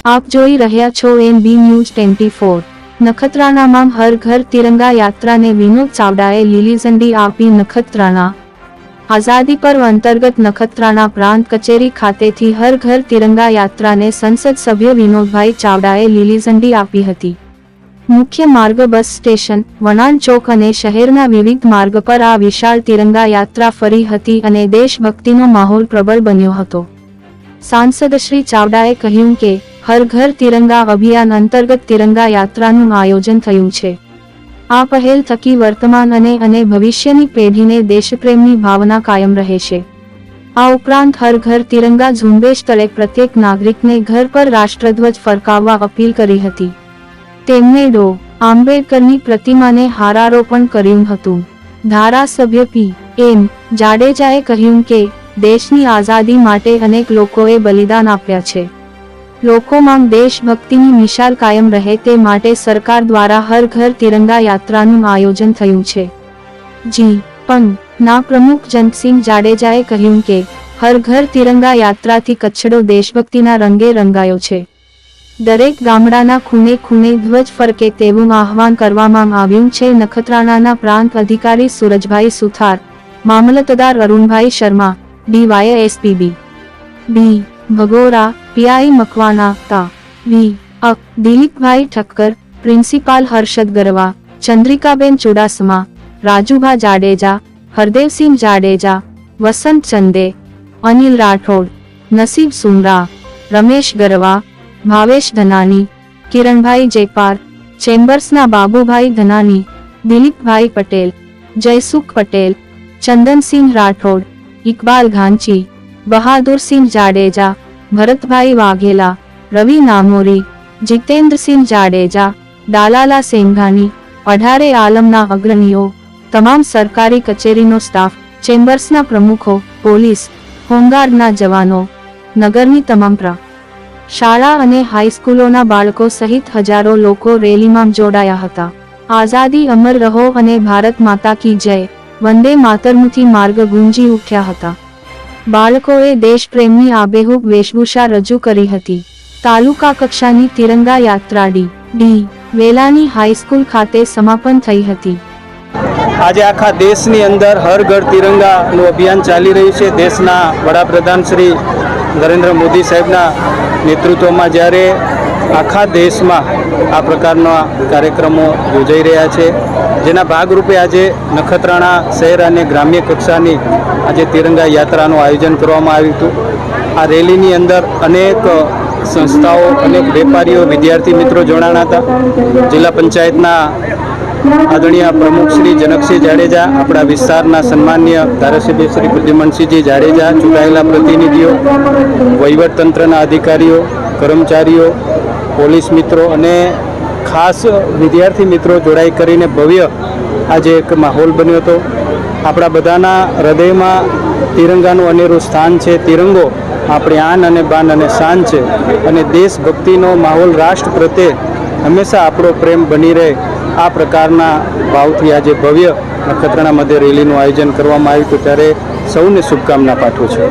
આપ જોઈ રહ્યા છો NB ન્યૂઝ 24। નખત્રાણામાં હર ઘર તિરંગા યાત્રાને વિનોદ ચાવડાએ લીલી ઝંડી આપી। નખત્રાણા આઝાદી પર્વ અંતર્ગત નખત્રાણા પ્રાંત કચેરી ખાતેથી હર ઘર તિરંગા યાત્રાને સંસદ સભ્ય વિનોદભાઈ ચાવડાએ લીલી ઝંડી આપી હતી। મુખ્ય માર્ગ, બસ સ્ટેશન, વણાંદ ચોક અને શહેરના વિવિધ માર્ગ પર આ વિશાળ તિરંગા યાત્રા ફરી હતી અને દેશભક્તિનો માહોલ પ્રબળ બન્યો હતો। સાંસદ શ્રી ચાવડાએ કહ્યું કે હર ઘર તિરંગા અભિયાન અંતર્ગત તિરંગા યાત્રાનું આયોજન થયું છે। આ પહેલ થકી વર્તમાન અને ભવિષ્યની પેઢીને દેશપ્રેમની ભાવના કાયમ રહેશે। આ ઉપરાંત હર ઘર તિરંગા ઝુંબેશ તળે પ્રત્યેક નાગરિકને ઘર પર રાષ્ટ્રધ્વજ ફરકાવવા અપીલ કરી હતી। તેમણે ડો. આંબેડકરની પ્રતિમાને હારારોપણ કર્યું હતું। ધારાસભ્ય P.M. જાડેજાએ કહ્યું કે દેશની આઝાદી માટે અનેક લોકોએ બલિદાન આપ્યા છે। લોકોમાં દેશભક્તિની મિસાલ કાયમ રહે તે માટે સરકાર દ્વારા હર ઘર તિરંગા યાત્રાનું આયોજન થયું છે। જી.પં. ના પ્રમુખ જંતસિંહ જાડેજાએ કહ્યું કે હર ઘર તિરંગા યાત્રાથી કચ્છડો દેશભક્તિના રંગે રંગાયો છે। દરેક ગામડાના ખૂણે ખૂણે ધ્વજ ફરકે તેવું આહવાન કરવામાં આવ્યું છે। નખત્રાણાના પ્રાંત અધિકારી સુરજભાઈ સુથાર, મામલતદાર Arunbhai Sharma, DYSPB B. Bhagora, PI Makwana, તા. V. અ. દિલીપભાઈ ઠક્કર, પ્રિન્સિપાલ હર્ષદ ગરવા, ચંદ્રિકાબેન ચુડાસમા, રાજુભા જાડેજા, હરદેવસિંહ જાડેજા, વસંત ચંદે, અનિલ રાઠોડ, નસીબ સુમરા, રમેશ ગરવા, ભાવેશ ધનાની, કિરણભાઈ જેપાર, ચેમ્બર્સના બાબુભાઈ ધનાની, દિલીપભાઈ પટેલ, જયસુખ પટેલ, ચંદનસિંહ રાઠોડ, ઇકબાલ ઘાંચી, બહાદુરસિંહ જાડેજા, ભરતભાઈ વાઘેલા, રવિ નામોરી, જીતેન્દ્રસિંહ જાડેજા, દાલાલા સેંઘાની, 18 આલમના અગ્રણીઓ, તમામ સરકારી કચેરીનો સ્ટાફ, ચેમ્બર્સના પ્રમુખો, પોલીસ, હોમગાર્ડના જવાનો, નગરની તમામ શાળા અને હાઈસ્કૂલોના બાળકો સહિત હજારો લોકો રેલીમાં જોડાયા હતા। આઝાદી અમર રહો અને ભારત માતા કી જય, વંદે માતરમથી માર્ગ ગુંજી ઉઠ્યા હતા। બાળકોએ દેશપ્રેમની આબેહૂબ વેશભૂષા રજૂ કરી હતી। તાલુકા કક્ષાની તિરંગા યાત્રા ડી. વેલાની હાઈસ્કૂલ ખાતે સમાપન થઈ હતી। આજે આખા દેશની અંદર હર ઘર તિરંગાનું અભિયાન ચાલી રહ્યું છે। દેશના વડાપ્રધાન શ્રી નરેન્દ્ર મોદી સાહેબના નેતૃત્વમાં જ્યારે આખા દેશમાં આ પ્રકારના કાર્યક્રમો યોજાઈ રહ્યા છે, જેના ભાગરૂપે આજે નખત્રાણા શહેર અને ગ્રામ્ય કક્ષાની આજે તિરંગા યાત્રાનું આયોજન કરવામાં આવ્યું હતું। આ રેલીની અંદર અનેક સંસ્થાઓ, અનેક વેપારીઓ, વિદ્યાર્થી મિત્રો જોડાણા હતા। જિલ્લા પંચાયતના આદરણીય પ્રમુખ શ્રી જનકસિંહ જાડેજા, આપણા વિસ્તારના સન્માનીય ધારાસભ્ય શ્રી પ્રદ્યુમનસિંહજી જાડેજા, ચૂંટાયેલા પ્રતિનિધિઓ, વહીવટતંત્રના અધિકારીઓ, કર્મચારીઓ, પોલીસ મિત્રો અને ખાસ વિદ્યાર્થી મિત્રો જોડાઈ કરીને ભવ્ય આજે એક માહોલ બન્યો હતો। આપણા બધાના હૃદયમાં તિરંગાનું અનેરું સ્થાન છે। તિરંગો આપણી આન અને બાન અને શાન છે અને દેશભક્તિનો માહોલ, રાષ્ટ્ર પ્રત્યે હંમેશા આપણો પ્રેમ બની રહે, આ પ્રકારના ભાવથી આજે ભવ્ય નખત્રાણા મધ્ય રેલીનું આયોજન કરવામાં આવ્યું હતું। ત્યારે સૌને શુભકામના પાઠવું છું।